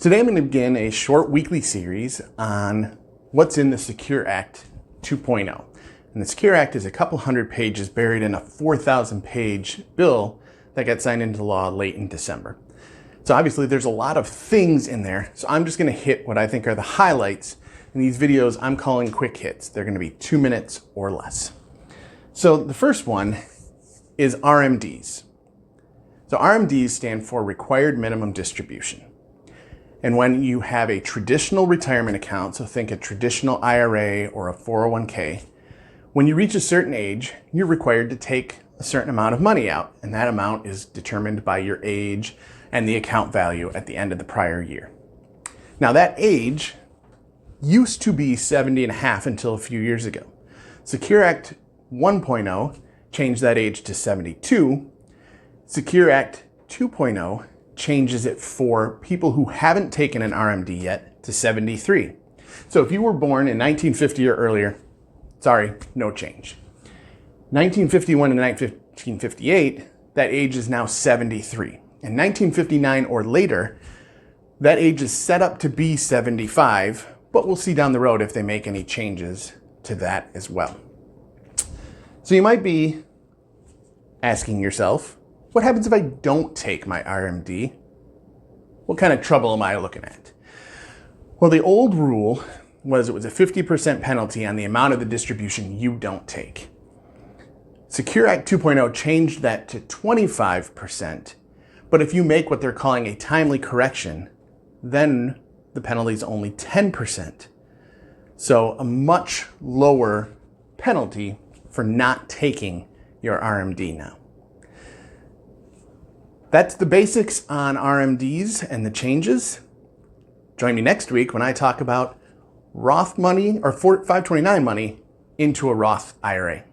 Today I'm going to begin a short weekly series on what's in the Secure Act 2.0. And the Secure Act is a couple hundred pages buried in a 4,000 page bill that got signed into law late in December. So obviously there's a lot of things in there. So I'm just going to hit what I think are the highlights. In these videos I'm calling quick hits. They're going to be 2 minutes or less. So the first one is RMDs. So RMDs stand for Required Minimum Distribution. And when you have a traditional retirement account, so think a traditional IRA or a 401k, when you reach a certain age, you're required to take a certain amount of money out. And that amount is determined by your age and the account value at the end of the prior year. Now that age used to be 70 and a half until a few years ago. Secure Act 1.0 changed that age to 72. Secure Act 2.0 changes it for people who haven't taken an RMD yet to 73. So if you were born in 1950 or earlier, sorry, no change. 1951 and 1958, that age is now 73. In 1959 or later, that age is set up to be 75, but we'll see down the road if they make any changes to that as well. So you might be asking yourself, what happens if I don't take my RMD? What kind of trouble am I looking at? Well, the old rule was it was a 50% penalty on the amount of the distribution you don't take. Secure Act 2.0 changed that to 25%, but if you make what they're calling a timely correction, then the penalty is only 10%. So a much lower penalty for not taking your RMD now. That's the basics on RMDs and the changes. Join me next week when I talk about Roth money or 529 money into a Roth IRA.